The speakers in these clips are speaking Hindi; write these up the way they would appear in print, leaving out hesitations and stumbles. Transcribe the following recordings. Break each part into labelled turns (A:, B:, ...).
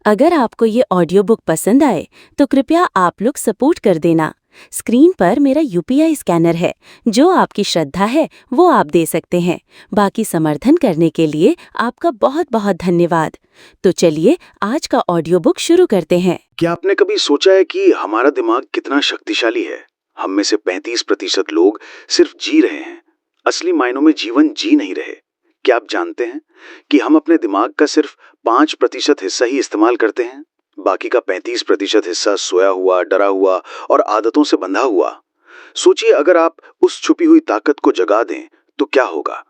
A: अगर आपको ये ऑडियो बुक पसंद आए तो कृपया आप लोग सपोर्ट कर देना। स्क्रीन पर मेरा यूपीआई स्कैनर है। जो आपकी श्रद्धा है वो आप दे सकते हैं। बाकी समर्थन करने के लिए आपका बहुत बहुत धन्यवाद। तो चलिए आज का ऑडियो बुक शुरू करते हैं।
B: क्या आपने कभी सोचा है कि हमारा दिमाग कितना शक्तिशाली है? हम में से 35% लोग सिर्फ जी रहे हैं, असली मायनों में जीवन जी नहीं रहे। क्या आप जानते हैं कि हम अपने दिमाग का सिर्फ 5% हिस्सा ही इस्तेमाल करते हैं? बाकी का 35% हिस्सा सोया हुआ, डरा हुआ और आदतों से बंधा हुआ। सोचिए, अगर आप उस छुपी हुई ताकत को जगा दें तो क्या होगा।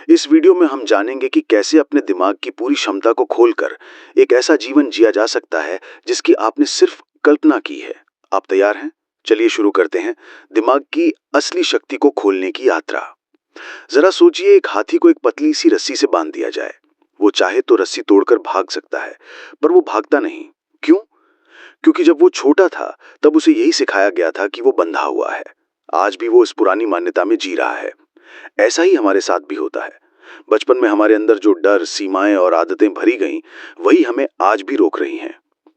B: इस वीडियो में हम जानेंगे कि कैसे अपने दिमाग की पूरी क्षमता को खोलकर एक ऐसा जीवन जिया जा सकता है जिसकी आपने सिर्फ कल्पना की है। आप तैयार हैं? चलिए शुरू करते हैं दिमाग की असली शक्ति को खोलने की यात्रा। जरा सोचिए, एक हाथी को एक पतली सी रस्सी से बांध दिया जाए। वो चाहे तो रस्सी तोड़कर भाग सकता है, पर वो भागता नहीं। क्यों? क्योंकि जब वो छोटा था तब उसे यही सिखाया गया था कि वो बंधा हुआ है। आज भी वो इस पुरानी मान्यता में जी रहा है। ऐसा ही हमारे साथ भी होता है। बचपन में हमारे अंदर जो डर, सीमाएं और आदतें भरी गईं, वही हमें आज भी रोक रही हैं।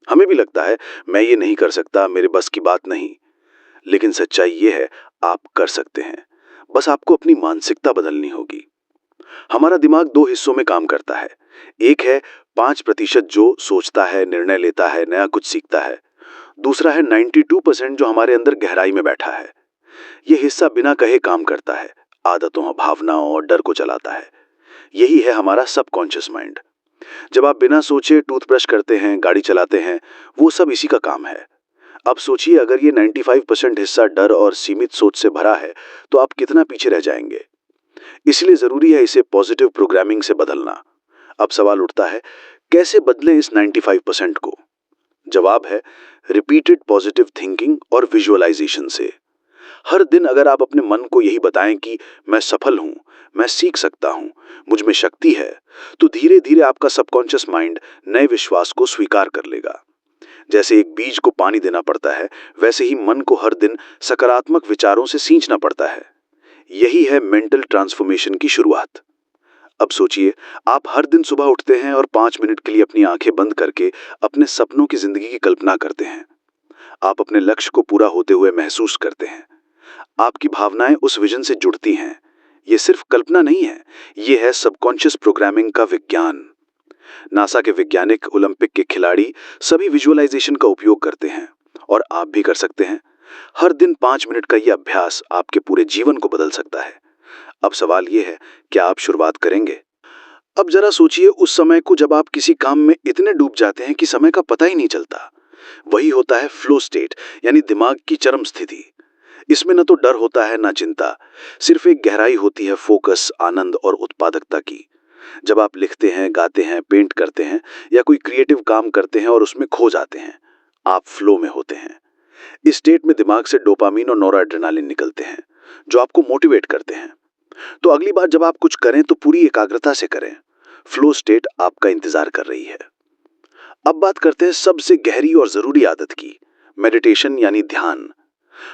B: हमें भी लगता है मैं ये नहीं कर सकता, मेरे बस की बात नहीं। लेकिन सच्चाई ये है, आप कर सकते हैं। बस आपको अपनी मानसिकता बदलनी होगी। हमारा दिमाग दो हिस्सों में काम करता है। एक है 5% जो सोचता है, निर्णय लेता है, नया कुछ सीखता है। दूसरा है 92% जो हमारे अंदर गहराई में बैठा है। ये हिस्सा बिना कहे काम करता है, आदतों, भावनाओं और डर को चलाता है। यही है हमारा सबकॉन्शियस माइंड। जब आप बिना सोचे टूथब्रश करते हैं, गाड़ी चलाते हैं, वो सब इसी का काम है। अब सोचिए, अगर ये 95% हिस्सा डर और सीमित सोच से भरा है तो आप कितना पीछे रह जाएंगे। इसलिए जरूरी है इसे पॉजिटिव प्रोग्रामिंग से बदलना। अब सवाल उठता है, कैसे बदलें इस 95% को? जवाब है रिपीटेड पॉजिटिव थिंकिंग और विजुअलाइजेशन से। हर दिन अगर आप अपने मन को यही बताएं कि मैं सफल हूं, मैं सीख सकता हूं, मुझ में शक्ति है, तो धीरे धीरे आपका सबकॉन्शियस माइंड नए विश्वास को स्वीकार कर लेगा। जैसे एक बीज को पानी देना पड़ता है, वैसे ही मन को हर दिन सकारात्मक विचारों से सींचना पड़ता है। यही है मेंटल ट्रांसफॉर्मेशन की शुरुआत। अब सोचिए, आप हर दिन सुबह उठते हैं और 5 मिनट के लिए अपनी आंखें बंद करके अपने सपनों की जिंदगी की कल्पना करते हैं। आप अपने लक्ष्य को पूरा होते हुए महसूस करते हैं। आपकी भावनाएं उस विजन से जुड़ती हैं। ये सिर्फ कल्पना नहीं है, ये है सबकॉन्शियस प्रोग्रामिंग का विज्ञान। नासा के वैज्ञानिक, ओलंपिक के खिलाड़ी सभी विजुअलाइजेशन का उपयोग करते हैं, और आप भी कर सकते हैं। हर दिन 5 मिनट का ये अभ्यास आपके पूरे जीवन को बदल सकता है। अब सवाल ये है, क्या आप शुरुआत करेंगे? अब जरा सोचिए उस समय को जब आप किसी काम में इतने डूब जाते हैं कि समय का पता ही नहीं चलता। वही होता है फ्लो स्टेट, यानी दिमाग की चरम स्थिति। इसमें न तो डर होता है, न चिंता, सिर्फ एक गहराई होती है फोकस, आनंद और उत्पादकता की। जब आप लिखते हैं, गाते हैं, पेंट करते हैं या कोई क्रिएटिव काम करते हैं और उसमें खो जाते हैं, आप फ्लो में होते हैं। इस स्टेट में दिमाग से डोपामीन और नोराड्रेनालिन निकलते हैं, जो आपको मोटिवेट करते हैं। तो अगली बार जब आप कुछ करें तो पूरी एकाग्रता से करें। फ्लो स्टेट आपका इंतजार कर रही है। अब बात करते हैं सबसे गहरी और जरूरी आदत की, मेडिटेशन यानी ध्यान।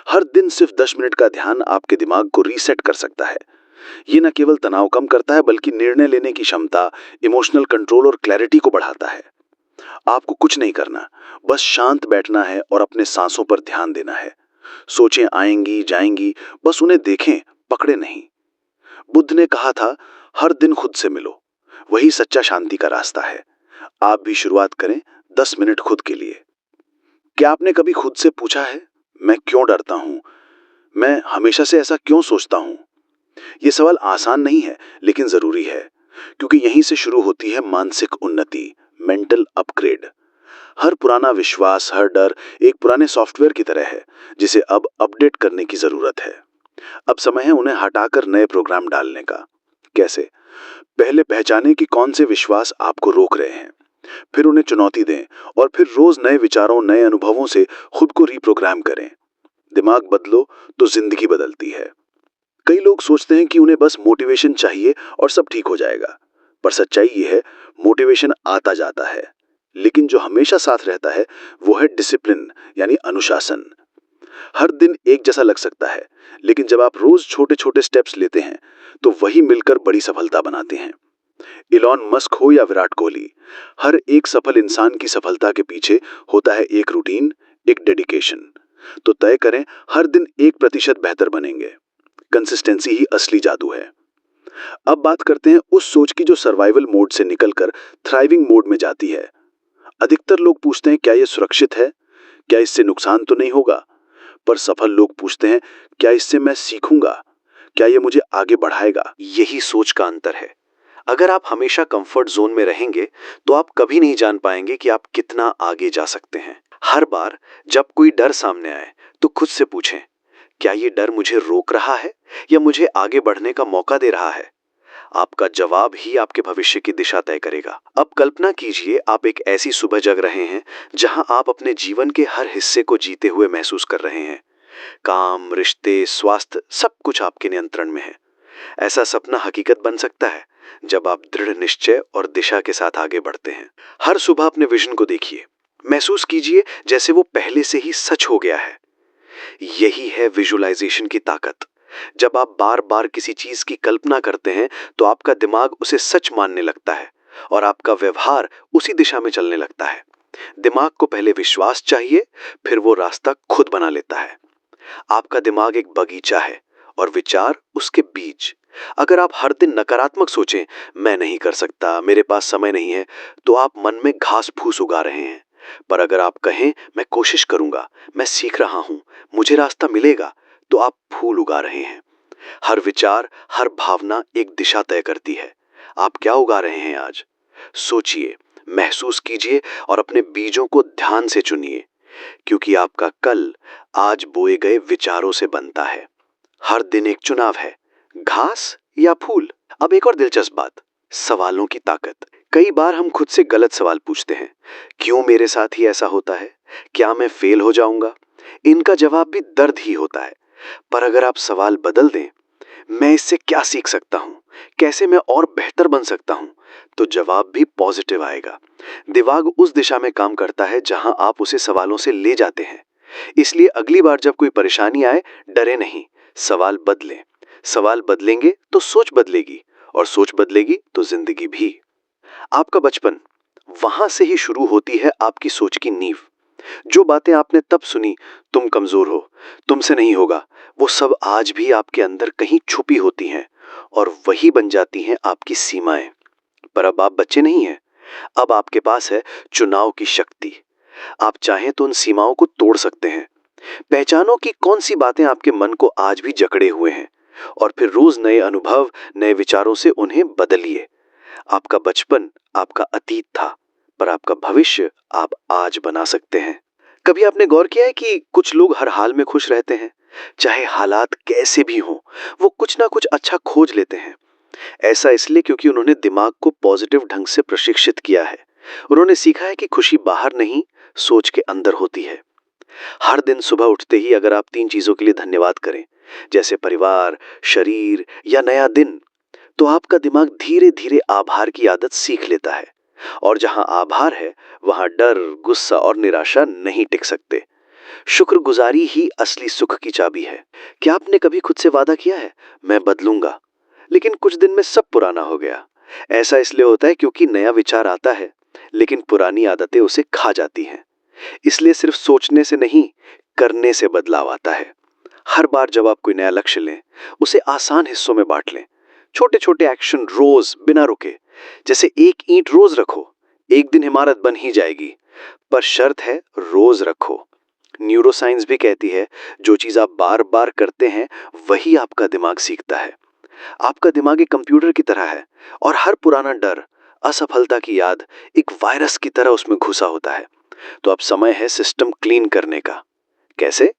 B: हर दिन सिर्फ 10 मिनट का ध्यान आपके दिमाग को रीसेट कर सकता है। ये न केवल तनाव कम करता है, बल्कि निर्णय लेने की क्षमता, इमोशनल कंट्रोल और क्लैरिटी को बढ़ाता है। आपको कुछ नहीं करना, बस शांत बैठना है और अपने सांसों पर ध्यान देना है। सोचें आएंगी जाएंगी, बस उन्हें देखें, पकड़े नहीं। बुद्ध ने कहा था, हर दिन खुद से मिलो। वही सच्चा शांति का रास्ता है। आप भी शुरुआत करें 10 मिनट खुद के लिए। क्या आपने कभी खुद से पूछा है, मैं क्यों डरता हूं? मैं हमेशा से ऐसा क्यों सोचता हूं? ये सवाल आसान नहीं है, लेकिन जरूरी है, क्योंकि यहीं से शुरू होती है मानसिक उन्नति, मेंटल अपग्रेड। हर पुराना विश्वास, हर डर एक पुराने सॉफ्टवेयर की तरह है, जिसे अब अपडेट करने की जरूरत है। अब समय है उन्हें हटाकर नए प्रोग्राम डालने का। कैसे? पहले पहचानें कि कौन से विश्वास आपको रोक रहे हैं, फिर उन्हें चुनौती दें और फिर रोज नए विचारों, नए अनुभवों से खुद को रिप्रोग्राम करें। दिमाग बदलो तो जिंदगी बदलती है। कई लोग सोचते हैं कि उन्हें बस मोटिवेशन चाहिए और सब ठीक हो जाएगा, पर सच्चाई ये है, मोटिवेशन आता जाता है, लेकिन जो हमेशा साथ रहता है वो है डिसिप्लिन, यानी अनुशासन। हर दिन एक जैसा लग सकता है, लेकिन जब आप रोज छोटे छोटे स्टेप्स लेते हैं तो वही मिलकर बड़ी सफलता बनाते हैं। इलॉन मस्क हो या विराट कोहली, हर एक सफल इंसान की सफलता के पीछे होता है एक रूटीन, एक डेडिकेशन। तो तय करें, हर दिन 1% बेहतर बनेंगे। कंसिस्टेंसी ही असली जादू है। अब बात करते हैं उस सोच की जो सर्वाइवल मोड से निकलकर थ्राइविंग मोड में जाती है। अधिकतर लोग पूछते हैं, क्या यह सुरक्षित है? क्या इससे नुकसान तो नहीं होगा? पर सफल लोग पूछते हैं, क्या इससे मैं सीखूंगा? क्या यह मुझे आगे बढ़ाएगा? यही सोच का अंतर है। अगर आप हमेशा कंफर्ट जोन में रहेंगे तो आप कभी नहीं जान पाएंगे कि आप कितना आगे जा सकते हैं। हर बार जब कोई डर सामने आए तो खुद से पूछें, क्या ये डर मुझे रोक रहा है या मुझे आगे बढ़ने का मौका दे रहा है? आपका जवाब ही आपके भविष्य की दिशा तय करेगा। अब कल्पना कीजिए, आप एक ऐसी सुबह जग रहे हैं जहां आप अपने जीवन के हर हिस्से को जीते हुए महसूस कर रहे हैं। काम, रिश्ते, स्वास्थ्य, सब कुछ आपके नियंत्रण में है। ऐसा सपना हकीकत बन सकता है जब आप दृढ़ निश्चय और दिशा के साथ आगे बढ़ते हैं। हर सुबह अपने विजन को देखिए, महसूस कीजिए जैसे वो पहले से ही सच हो गया है। यही है विजुअलाइजेशन की ताकत। जब आप बार बार किसी चीज की कल्पना करते हैं तो आपका दिमाग उसे सच मानने लगता है और आपका व्यवहार उसी दिशा में चलने लगता है। दिमाग को पहले विश्वास चाहिए, फिर वो रास्ता खुद बना लेता है। आपका दिमाग एक बगीचा है और विचार उसके बीज। अगर आप हर दिन नकारात्मक सोचें, मैं नहीं कर सकता, मेरे पास समय नहीं है, तो आप मन में घास फूस उगा रहे हैं। पर अगर आप कहें, मैं कोशिश करूंगा, मैं सीख रहा हूं, मुझे रास्ता मिलेगा, तो आप फूल उगा रहे हैं। हर विचार, हर भावना एक दिशा तय करती है। आप क्या उगा रहे हैं आज? सोचिए, महसूस कीजिए और अपने बीजों को ध्यान से चुनिए, क्योंकि आपका कल आज बोए गए विचारों से बनता है। हर दिन एक चुनाव है, घास या फूल। अब एक और दिलचस्प बात, सवालों की ताकत। कई बार हम खुद से गलत सवाल पूछते हैं, क्यों मेरे साथ ही ऐसा होता है? क्या मैं फेल हो जाऊंगा? इनका जवाब भी दर्द ही होता है। पर अगर आप सवाल बदल दें, मैं इससे क्या सीख सकता हूं, कैसे मैं और बेहतर बन सकता हूं, तो जवाब भी पॉजिटिव आएगा। दिमाग उस दिशा में काम करता है जहां आप उसे सवालों से ले जाते हैं। इसलिए अगली बार जब कोई परेशानी आए, डरे नहीं, सवाल बदलें। सवाल बदलेंगे तो सोच बदलेगी और सोच बदलेगी तो जिंदगी भी। आपका बचपन, वहां से ही शुरू होती है आपकी सोच की नींव। जो बातें आपने तब सुनी, तुम कमजोर हो, तुमसे नहीं होगा, वो सब आज भी आपके अंदर कहीं छुपी होती हैं और वही बन जाती हैं आपकी सीमाएं। पर अब आप बच्चे नहीं हैं, अब आपके पास है चुनाव की शक्ति। आप चाहें तो उन सीमाओं को तोड़ सकते हैं। पहचानो कि कौन सी बातें आपके मन को आज भी जकड़े हुए हैं और फिर रोज नए अनुभव, नए विचारों से उन्हें बदलिए। आपका बचपन आपका अतीत था, पर आपका भविष्य आप आज बना सकते हैं। कभी आपने गौर किया है कि कुछ लोग हर हाल में खुश रहते हैं? चाहे हालात कैसे भी हों, वो कुछ ना कुछ अच्छा खोज लेते हैं। ऐसा इसलिए क्योंकि उन्होंने दिमाग को पॉजिटिव ढंग से प्रशिक्षित किया है। उन्होंने सीखा है कि खुशी बाहर नहीं, सोच के अंदर होती है। हर दिन सुबह उठते ही अगर आप 3 चीजों के लिए धन्यवाद करें, जैसे परिवार, शरीर या नया दिन, तो आपका दिमाग धीरे धीरे आभार की आदत सीख लेता है। और जहां आभार है, वहां डर, गुस्सा और निराशा नहीं टिक सकते। शुक्रगुजारी ही असली सुख की चाबी है। क्या आपने कभी खुद से वादा किया है, मैं बदलूंगा, लेकिन कुछ दिन में सब पुराना हो गया? ऐसा इसलिए होता है क्योंकि नया विचार आता है, लेकिन पुरानी आदतें उसे खा जाती हैं। इसलिए सिर्फ सोचने से नहीं, करने से बदलाव आता है। हर बार जब आप कोई नया लक्ष्य लें, उसे आसान हिस्सों में बांट लें। छोटे छोटे एक्शन रोज बिना रुके, जैसे एक ईंट रोज रखो, एक दिन इमारत बन ही जाएगी। पर शर्त है, रोज रखो। न्यूरोसाइंस भी कहती है, जो चीज आप बार बार करते हैं वही आपका दिमाग सीखता है। आपका दिमाग एक कंप्यूटर की तरह है और हर पुराना डर, असफलता की याद एक वायरस की तरह उसमें घुसा होता है। तो अब समय है सिस्टम क्लीन करने का। कैसे?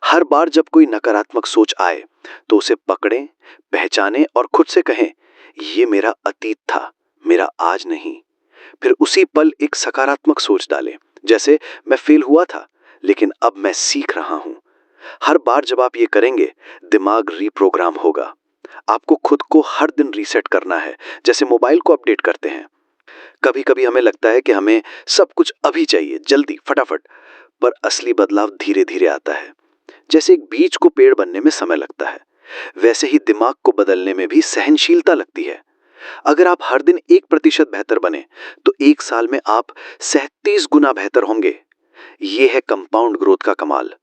B: हर बार जब कोई नकारात्मक सोच आए तो उसे पकड़ें, पहचानें और खुद से कहें, ये मेरा अतीत था, मेरा आज नहीं। फिर उसी पल एक सकारात्मक सोच डालें, जैसे मैं फेल हुआ था लेकिन अब मैं सीख रहा हूं। हर बार जब आप ये करेंगे, दिमाग रीप्रोग्राम होगा। आपको खुद को हर दिन रीसेट करना है, जैसे मोबाइल को अपडेट करते हैं। कभी कभी हमें लगता है कि हमें सब कुछ अभी चाहिए, जल्दी, फटाफट, पर असली बदलाव धीरे धीरे आता है। जैसे एक बीज को पेड़ बनने में समय लगता है, वैसे ही दिमाग को बदलने में भी सहनशीलता लगती है। अगर आप हर दिन 1% बेहतर बने तो 1 साल में आप 37 गुना बेहतर होंगे। ये है कंपाउंड ग्रोथ का कमाल।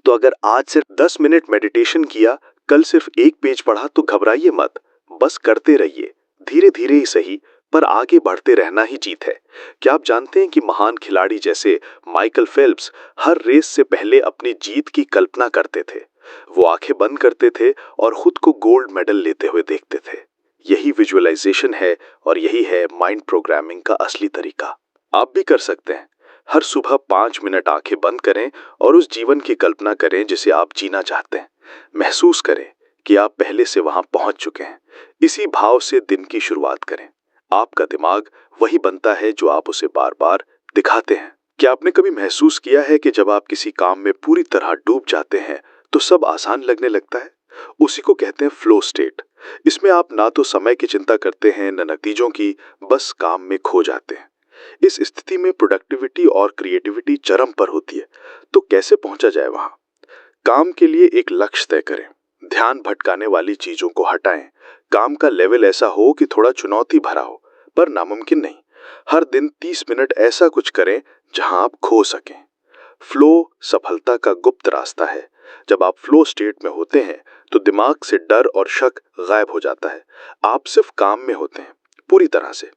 B: तो अगर आज सिर्फ 10 मिनट मेडिटेशन किया, कल सिर्फ 1 पेज पढ़ा तो घबराइए मत, बस करते रहिए। धीरे धीरे ही सही, पर आगे बढ़ते रहना ही जीत है। क्या आप जानते हैं कि महान खिलाड़ी जैसे माइकल फेल्प्स हर रेस से पहले अपनी जीत की कल्पना करते थे। वो आंखें बंद करते थे और खुद को गोल्ड मेडल लेते हुए देखते थे। यही विजुअलाइजेशन है और यही है माइंड प्रोग्रामिंग का असली तरीका। आप भी कर सकते हैं। हर सुबह 5 मिनट आंखें बंद करें और उस जीवन की कल्पना करें जिसे आप जीना चाहते हैं। महसूस करें कि आप पहले से वहां पहुंच चुके हैं। इसी भाव से दिन की शुरुआत करें। आपका दिमाग वही बनता है जो आप उसे बार बार दिखाते हैं। क्या आपने कभी महसूस किया है कि जब आप किसी काम में पूरी तरह डूब जाते हैं तो सब आसान लगने लगता है? उसी को कहते हैं फ्लो स्टेट। इसमें आप ना तो समय की चिंता करते हैं न नतीजों की, बस काम में खो जाते हैं। इस स्थिति में प्रोडक्टिविटी और क्रिएटिविटी चरम पर होती है। तो कैसे पहुंचा जाए वहां? काम के लिए एक लक्ष्य तय करें। ध्यान भटकाने वाली चीजों को हटाएं। काम का लेवल ऐसा हो कि थोड़ा चुनौती भरा हो, पर नामुमकिन नहीं। हर दिन 30 मिनट ऐसा कुछ करें जहां आप खो सकें। फ्लो सफलता का गुप्त रास्ता है। जब आप फ्लो स्टेट में होते हैं तो दिमाग से डर और शक गायब हो जाता है। आप सिर्फ काम में होते हैं, पूरी तरह से।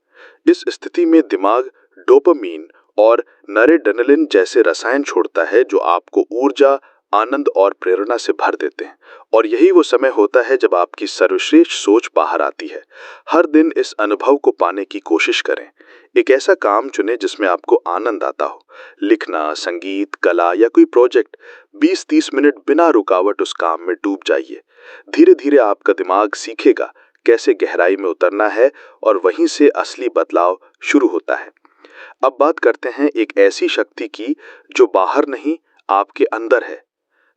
B: इस स्थिति में दिमाग डोपामीन और नरेड्रेनालिन जैसे रसायन छोड़ता है जो आपको ऊर्जा, आनंद और प्रेरणा से भर देते हैं। और यही वो समय होता है जब आपकी सर्वश्रेष्ठ सोच बाहर आती है। हर दिन इस अनुभव को पाने की कोशिश करें। एक ऐसा काम चुनें जिसमें आपको आनंद आता हो। लिखना, संगीत, कला या कोई प्रोजेक्ट। 20-30 मिनट बिना रुकावट उस काम में डूब जाइए। धीरे धीरे आपका दिमाग सीखेगा कैसे गहराई में उतरना है और वहीं से असली बदलाव शुरू होता है। अब बात करते हैं एक ऐसी शक्ति की जो बाहर नहीं, आपके अंदर है।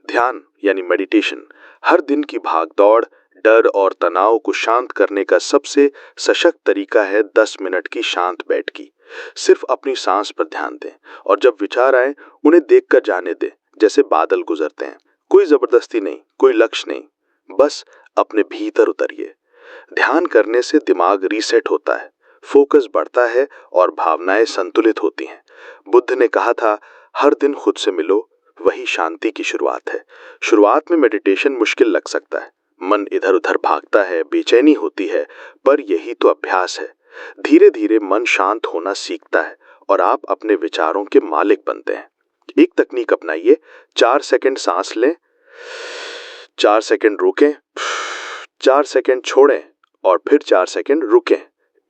B: ध्यान यानी मेडिटेशन हर दिन की भागदौड़, डर और तनाव को शांत करने का सबसे सशक्त तरीका है 10 मिनट की शांत बैठकी। सिर्फ अपनी सांस पर ध्यान दें और जब विचार आए उन्हें देखकर जाने दें जैसे बादल गुजरते हैं। कोई जबरदस्ती नहीं, कोई लक्ष्य नहीं, बस अपने भीतर उतरिए। ध्यान करने से दिमाग रीसेट होता है, फोकस बढ़ता है और भावनाएं संतुलित होती हैं। बुद्ध ने कहा था, हर दिन खुद से मिलो, वही शांति की शुरुआत है। शुरुआत में मेडिटेशन मुश्किल लग सकता है, मन इधर उधर भागता है, बेचैनी होती है, पर यही तो अभ्यास है। धीरे धीरे मन शांत होना सीखता है और आप अपने विचारों के मालिक बनते हैं। एक तकनीक अपनाइए। 4 सेकंड सांस लें, 4 सेकंड रोकें, 4 सेकंड छोड़ें और फिर 4 सेकंड रुकें।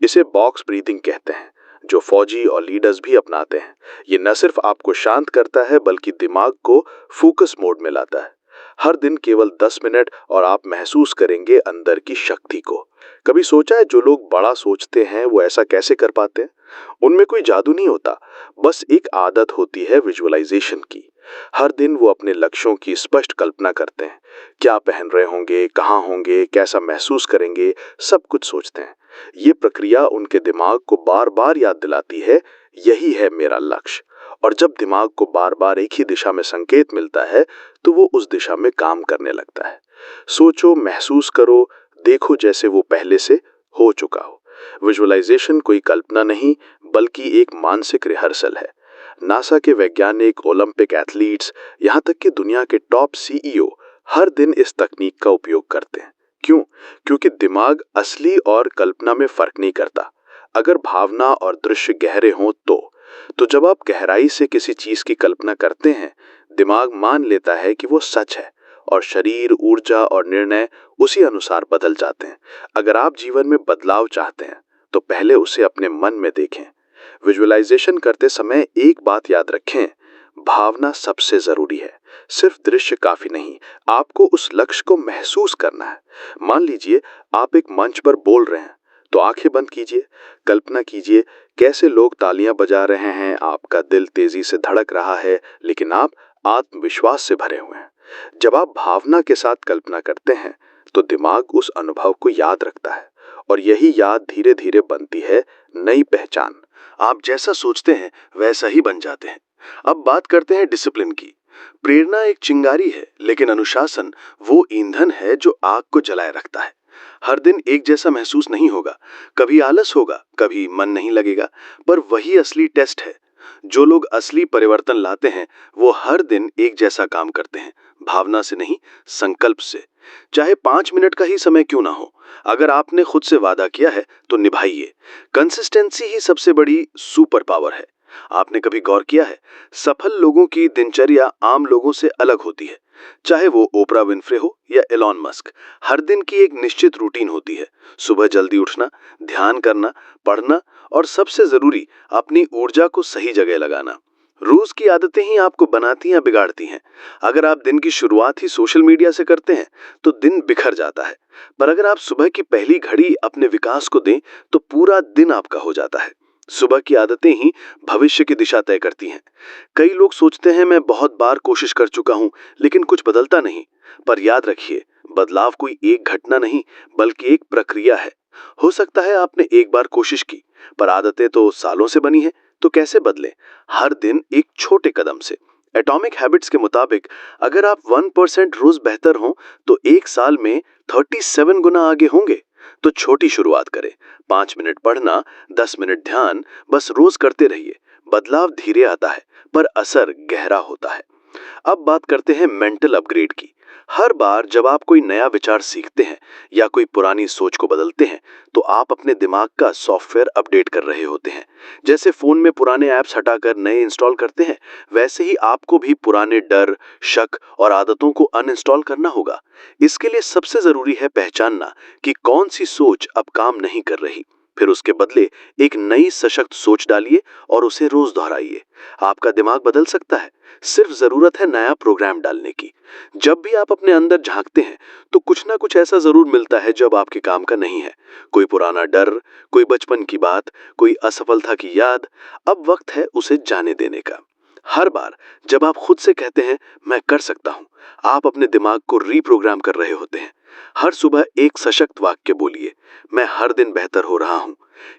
B: इसे बॉक्स ब्रीदिंग कहते हैं, जो फौजी और लीडर्स भी अपनाते हैं। ये न सिर्फ आपको शांत करता है बल्कि दिमाग को फोकस मोड में लाता है। हर दिन केवल 10 मिनट और आप महसूस करेंगे अंदर की शक्ति को। कभी सोचा है जो लोग बड़ा सोचते हैं वो ऐसा कैसे कर पाते हैं? उनमें कोई जादू नहीं होता, बस एक आदत होती है विजुअलाइजेशन की। हर दिन वो अपने लक्ष्यों की स्पष्ट कल्पना करते हैं। क्या पहन रहे होंगे, कहाँ होंगे, कैसा महसूस करेंगे, सब कुछ सोचते हैं। ये प्रक्रिया उनके दिमाग को बार बार याद दिलाती है, यही है मेरा लक्ष्य। और जब दिमाग को बार बार एक ही दिशा में संकेत मिलता है तो वो उस दिशा में काम करने लगता है। सोचो, महसूस करो, देखो जैसे वो पहले से हो चुका हो। विजुअलाइजेशन कोई कल्पना नहीं बल्कि एक मानसिक रिहर्सल है। नासा के वैज्ञानिक, ओलंपिक एथलीट्स, यहाँ तक कि दुनिया के टॉप सीईओ हर दिन इस तकनीक का उपयोग करते हैं। क्यों? क्योंकि दिमाग असली और कल्पना में फर्क नहीं करता। अगर भावना और दृश्य गहरे हों तो जब आप गहराई से किसी चीज की कल्पना करते हैं, दिमाग मान लेता है कि वो सच है और शरीर, ऊर्जा और निर्णय उसी अनुसार बदल जाते हैं। अगर आप जीवन में बदलाव चाहते हैं तो पहले उसे अपने मन में देखें। विजुअलाइजेशन करते समय एक बात याद रखें, भावना सबसे जरूरी है, सिर्फ दृश्य काफी नहीं। आपको उस लक्ष्य को महसूस करना है। मान लीजिए आप एक मंच पर बोल रहे हैं तो आंखें बंद कीजिए, कल्पना कीजिए कैसे लोग तालियां बजा रहे हैं, आपका दिल तेजी से धड़क रहा है लेकिन आप आत्मविश्वास से भरे हुए हैं। जब आप भावना के साथ कल्पना करते हैं तो दिमाग उस अनुभव को याद रखता है और यही याद धीरे धीरे बनती है नई पहचान। आप जैसा सोचते हैं वैसा ही बन जाते हैं। अब बात करते हैं डिसिप्लिन की। प्रेरणा एक चिंगारी है लेकिन अनुशासन वो ईंधन है जो आग को जलाए रखता है। हर दिन एक जैसा महसूस नहीं होगा, कभी आलस होगा, कभी मन नहीं लगेगा, पर वही असली टेस्ट है। जो लोग असली परिवर्तन लाते हैं वो हर दिन एक जैसा काम करते हैं, भावना से नहीं, संकल्प से। चाहे 5 मिनट का ही समय क्यों ना हो, अगर आपने खुद से वादा किया है तो निभाइए। कंसिस्टेंसी ही सबसे बड़ी सुपर पावर है। आपने कभी गौर किया है, सफल लोगों की दिनचर्या आम लोगों से अलग होती है। चाहे वो ओपरा विन्फ्रे हो या एलॉन मस्क, हर दिन की एक निश्चित रूटीन होती है। सुबह जल्दी उठना, ध्यान करना, पढ़ना और सबसे जरूरी अपनी ऊर्जा को सही जगह लगाना। रोज की आदतें ही आपको बनाती या बिगाड़ती हैं। अगर आप दिन की शुरुआत ही सोशल मीडिया से करते हैं तो दिन बिखर जाता है, पर अगर आप सुबह की पहली घड़ी अपने विकास को दें तो पूरा दिन आपका हो जाता है। सुबह की आदतें ही भविष्य की दिशा तय करती हैं। कई लोग सोचते हैं मैं बहुत बार कोशिश कर चुका हूं लेकिन कुछ बदलता नहीं, पर याद रखिए, बदलाव कोई एक घटना नहीं बल्कि एक प्रक्रिया है। हो सकता है आपने एक बार कोशिश की, पर आदतें तो सालों से बनी हैं, तो कैसे बदलें? हर दिन एक छोटे कदम से। एटॉमिक हैबिट्स के मुताबिक अगर आप 1% रोज बेहतर हों तो एक साल में 37 गुना आगे होंगे। तो छोटी शुरुआत करें, 5 मिनट पढ़ना, 10 मिनट ध्यान, बस रोज करते रहिए। बदलाव धीरे आता है पर असर गहरा होता है। अब बात करते हैं मेंटल अपग्रेड की। हर बार जब आप कोई नया विचार सीखते हैं या कोई पुरानी सोच को बदलते हैं तो आप अपने दिमाग का सॉफ्टवेयर अपडेट कर रहे होते हैं। जैसे फोन में पुराने ऐप्स हटाकर नए इंस्टॉल करते हैं, वैसे ही आपको भी पुराने डर, शक और आदतों को अनइंस्टॉल करना होगा। इसके लिए सबसे जरूरी है पहचानना कि कौन सी सोच अब काम नहीं कर रही। फिर उसके बदले एक नई सशक्त सोच डालिए और उसे रोज दोहराइए। आपका दिमाग बदल सकता है, सिर्फ जरूरत है नया प्रोग्राम डालने की। जब भी आप अपने अंदर झांकते हैं तो कुछ ना कुछ ऐसा जरूर मिलता है जो आपके काम का नहीं है। कोई पुराना डर, कोई बचपन की बात, कोई असफलता की याद। अब वक्त है उसे जाने देने का। हर बार जब आप खुद से कहते हैं मैं कर सकता हूं, आप अपने दिमाग को रीप्रोग्राम कर रहे होते हैं। हर सुबह एक सशक्त वाक्य बोलिए, मैं हर दिन बेहतर हो रहा हूं।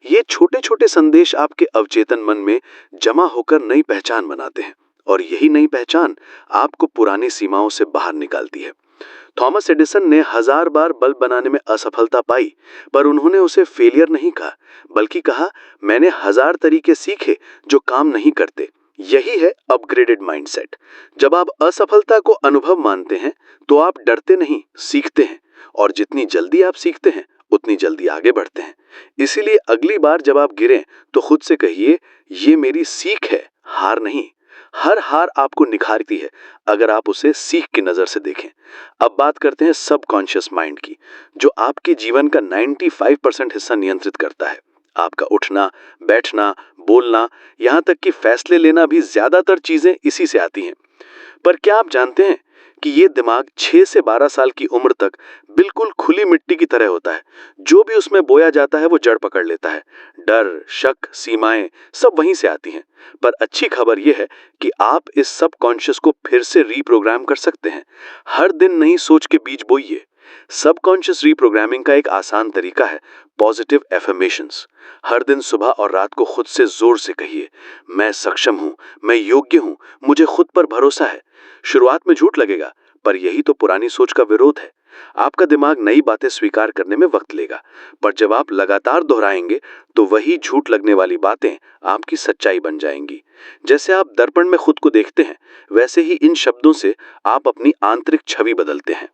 B: ये छोटे छोटे संदेश आपके अवचेतन मन में जमा होकर नई पहचान बनाते हैं और यही नई पहचान आपको पुरानी सीमाओं से बाहर निकालती है। थॉमस एडिसन ने 1000 बार बल्ब बनाने में असफलता पाई, पर उन्होंने उसे फेलियर नहीं कहा, बल्कि कहा मैंने 1000 तरीके सीखे जो काम नहीं करते। यही है अपग्रेडेड माइंडसेट। जब आप असफलता को अनुभव मानते हैं तो आप डरते नहीं, सीखते हैं, और जितनी जल्दी आप सीखते हैं उतनी जल्दी आगे बढ़ते हैं। इसीलिए अगली बार जब आप गिरें तो खुद से कहिए ये मेरी सीख है, हार नहीं। हर हार आपको निखारती है अगर आप उसे सीख की नजर से देखें। अब बात करते हैं सबकॉन्शियस माइंड की, जो आपके जीवन का 95% हिस्सा नियंत्रित करता है। आपका उठना, बैठना, बोलना, यहाँ तक कि फैसले लेना भी ज्यादातर चीजें इसी से आती हैं। पर क्या आप जानते हैं कि ये दिमाग 6 से 12 साल की उम्र तक बिल्कुल खुली मिट्टी की तरह होता है। जो भी उसमें बोया जाता है वो जड़ पकड़ लेता है। डर, शक, सीमाएं सब वहीं से आती हैं। पर अच्छी खबर यह है कि आप इस सबकॉन्शियस को फिर से रीप्रोग्राम कर सकते हैं। हर दिन नई सोच के बीज बोइए। सबकॉन्शियस रीप्रोग्रामिंग का एक आसान तरीका है पॉजिटिव एफर्मेशंस। हर दिन सुबह और रात को खुद से जोर से कहिए, मैं सक्षम हूं, मैं योग्य हूं, मुझे खुद पर भरोसा है। शुरुआत में झूठ लगेगा, पर यही तो पुरानी सोच का विरोध है। आपका दिमाग नई बातें स्वीकार करने में वक्त लेगा, पर जब आप लगातार दोहराएंगे तो वही झूठ लगने वाली बातें आपकी सच्चाई बन जाएंगी। जैसे आप दर्पण में खुद को देखते हैं, वैसे ही इन शब्दों से आप अपनी आंतरिक छवि बदलते हैं।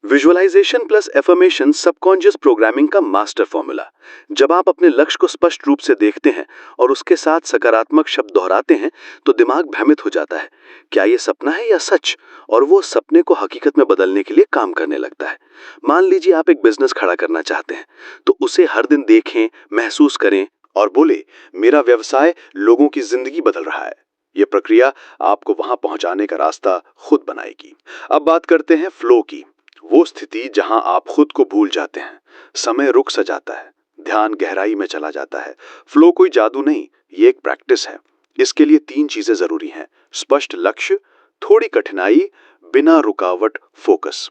B: Visualisation plus affirmation subconscious programming का मास्टर फॉर्मूला। जब आप अपने लक्ष्य को स्पष्ट रूप से देखते हैं और उसके साथ सकारात्मक शब्द दोहराते हैं तो दिमाग भ्रमित हो जाता है, क्या ये सपना है या सच, और वो सपने को हकीकत में बदलने के लिए काम करने लगता है। मान लीजिए आप एक बिजनेस खड़ा करना चाहते हैं, तो उसे हर दिन देखें, महसूस करें और बोले मेरा व्यवसाय लोगों की जिंदगी बदल रहा है। ये प्रक्रिया आपको वहां पहुंचाने का रास्ता खुद बनाएगी। अब बात करते हैं फ्लो की, वो स्थिति जहां आप खुद को भूल जाते हैं, समय रुक सा जाता है, ध्यान गहराई में चला जाता है। फ्लो कोई जादू नहीं, ये एक प्रैक्टिस है। इसके लिए 3 चीजें जरूरी हैं: स्पष्ट लक्ष्य, थोड़ी कठिनाई, बिना रुकावट फोकस।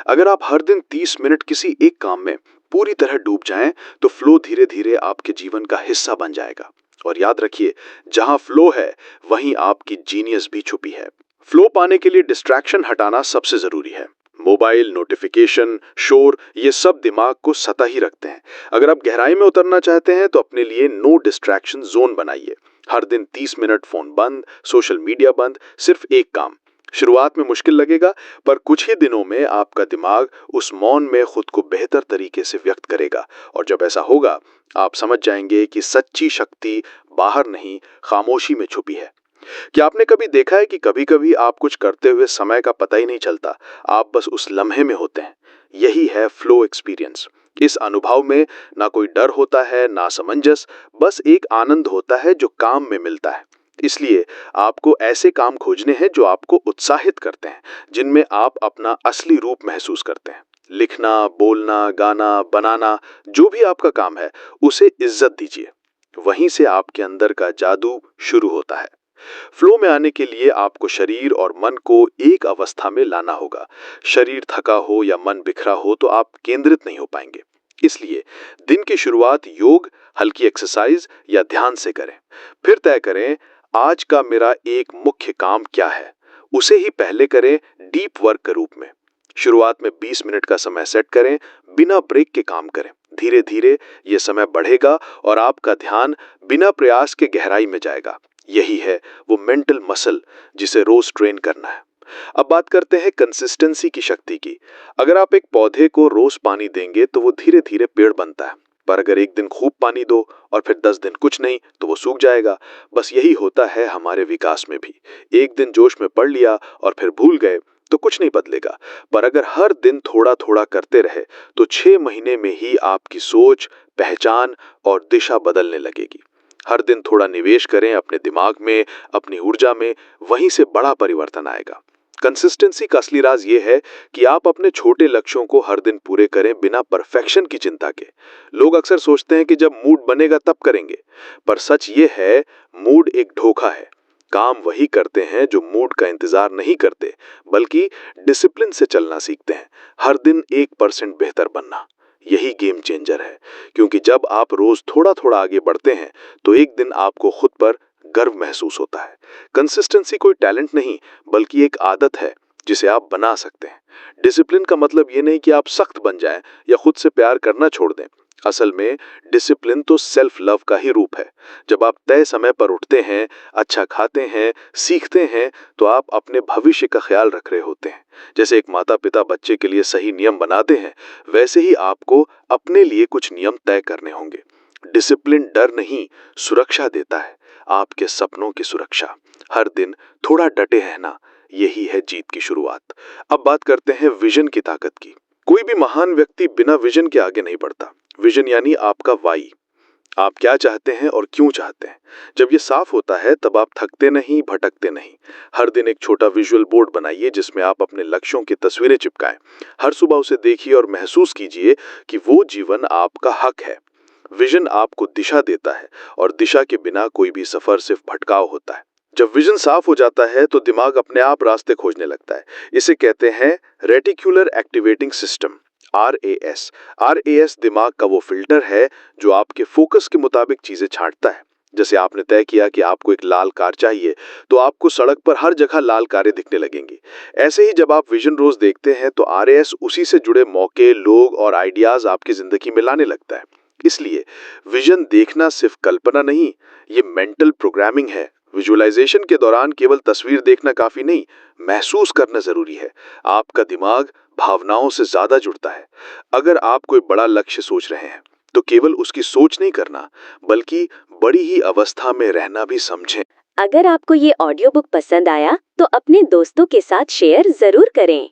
B: अगर आप हर दिन 30 मिनट किसी एक काम में पूरी तरह डूब जाएं तो फ्लो धीरे धीरे आपके जीवन का हिस्सा बन जाएगा। और याद रखिए, जहां फ्लो है वहीं आपकी जीनियस भी छुपी है। फ्लो पाने के लिए डिस्ट्रैक्शन हटाना सबसे जरूरी है। मोबाइल, नोटिफिकेशन, शोर, ये सब दिमाग को सतही रखते हैं। अगर आप गहराई में उतरना चाहते हैं तो अपने लिए नो डिस्ट्रैक्शन जोन बनाइए। हर दिन 30 मिनट फोन बंद, सोशल मीडिया बंद, सिर्फ एक काम। शुरुआत में मुश्किल लगेगा, पर कुछ ही दिनों में आपका दिमाग उस मौन में खुद को बेहतर तरीके से व्यक्त करेगा। और जब ऐसा होगा, आप समझ जाएंगे कि सच्ची शक्ति बाहर नहीं, खामोशी में छुपी है। क्या आपने कभी देखा है कि कभी-कभी आप कुछ करते हुए समय का पता ही नहीं चलता, आप बस उस लम्हे में होते हैं। यही है फ्लो एक्सपीरियंस। इस अनुभव में ना कोई डर होता है, ना असमंजस, बस एक आनंद होता है जो काम में मिलता है। इसलिए आपको ऐसे काम खोजने हैं जो आपको उत्साहित करते हैं, जिनमें आप अपना असली रूप महसूस करते हैं। लिखना, बोलना, गाना, बनाना, जो भी आपका काम है, उसे इज्जत दीजिए। वहीं से आपके अंदर का जादू शुरू होता है। फ्लो में आने के लिए आपको शरीर और मन को एक अवस्था में लाना होगा। शरीर थका हो या मन बिखरा हो तो आप केंद्रित नहीं हो पाएंगे। इसलिए दिन की शुरुआत योग, हल्की एक्सरसाइज या ध्यान से करें। फिर तय करें आज का मेरा एक मुख्य काम क्या है। उसे ही पहले करें डीप वर्क के रूप में। शुरुआत में 20 मिनट का समय सेट करें, बिना ब्रेक के काम करें। धीरे धीरे ये समय बढ़ेगा और आपका ध्यान बिना प्रयास के गहराई में जाएगा। यही है वो मेंटल मसल जिसे रोज ट्रेन करना है। अब बात करते हैं कंसिस्टेंसी की शक्ति की। अगर आप एक पौधे को रोज पानी देंगे तो वो धीरे धीरे पेड़ बनता है, पर अगर एक दिन खूब पानी दो और फिर 10 दिन कुछ नहीं तो वो सूख जाएगा। बस यही होता है हमारे विकास में भी। एक दिन जोश में पढ़ लिया और फिर भूल गए तो कुछ नहीं बदलेगा, पर अगर हर दिन थोड़ा थोड़ा करते रहे तो 6 महीने में ही आपकी सोच, पहचान और दिशा बदलने लगेगी। हर दिन थोड़ा निवेश करें अपने दिमाग में, अपनी ऊर्जा में, वहीं से बड़ा परिवर्तन आएगा। कंसिस्टेंसी का असली राज ये है कि आप अपने छोटे लक्ष्यों को हर दिन पूरे करें बिना परफेक्शन की चिंता के। लोग अक्सर सोचते हैं कि जब मूड बनेगा तब करेंगे, पर सच ये है मूड एक धोखा है। काम वही करते हैं जो मूड का इंतजार नहीं करते, बल्कि डिसिप्लिन से चलना सीखते हैं। हर दिन 1% बेहतर बनना, यही गेम चेंजर है। क्योंकि जब आप रोज थोड़ा थोड़ा आगे बढ़ते हैं तो एक दिन आपको खुद पर गर्व महसूस होता है। कंसिस्टेंसी कोई टैलेंट नहीं, बल्कि एक आदत है जिसे आप बना सकते हैं। डिसिप्लिन का मतलब ये नहीं कि आप सख्त बन जाएं या खुद से प्यार करना छोड़ दें। असल में डिसिप्लिन तो सेल्फ लव का ही रूप है। जब आप तय समय पर उठते हैं, अच्छा खाते हैं, सीखते हैं, तो आप अपने भविष्य का ख्याल रख रहे होते हैं। जैसे एक माता पिता बच्चे के लिए सही नियम बनाते हैं, वैसे ही आपको अपने लिए कुछ नियम तय करने होंगे। डिसिप्लिन डर नहीं, सुरक्षा देता है, आपके सपनों की सुरक्षा। हर दिन थोड़ा डटे रहना, यही है जीत की शुरुआत। अब बात करते हैं विजन की ताकत की। कोई भी महान व्यक्ति बिना विजन के आगे नहीं बढ़ता। विजन यानी आपका वाई, आप क्या चाहते हैं और क्यों चाहते हैं। जब ये साफ होता है तब आप थकते नहीं, भटकते नहीं। हर दिन एक छोटा विजुअल बोर्ड बनाइए जिसमें आप अपने लक्ष्यों की तस्वीरें चिपकाएं। हर सुबह उसे देखिए और महसूस कीजिए कि वो जीवन आपका हक है। विजन आपको दिशा देता है और दिशा के बिना कोई भी सफर सिर्फ भटकाव होता है। जब विजन साफ हो जाता है तो दिमाग अपने आप रास्ते खोजने लगता है। इसे कहते हैं reticular activating system, RAS। RAS दिमाग का वो फिल्टर है जो आपके फोकस के मुताबिक चीजें छांटता है। जैसे आपने तय किया कि आपको एक लाल कार चाहिए, तो आपको सड़क पर हर जगह लाल कारें दिखने लगेंगी। ऐसे ही जब आप विजन रोज देखते हैं तो RAS उसी से जुड़े मौके, लोग और आइडियाज आपकी जिंदगी में लाने लगता है। इसलिए विजन देखना सिर्फ कल्पना नहीं, ये मेंटल प्रोग्रामिंग है। विजुअलाइजेशन के दौरान केवल तस्वीर देखना काफी नहीं, महसूस करना जरूरी है। आपका दिमाग भावनाओं से ज्यादा जुड़ता है। अगर आप कोई बड़ा लक्ष्य सोच रहे हैं तो केवल उसकी सोच नहीं करना, बल्कि बड़ी ही अवस्था में रहना भी समझें।
A: अगर आपको ये ऑडियो बुक पसंद आया तो अपने दोस्तों के साथ शेयर जरूर करें।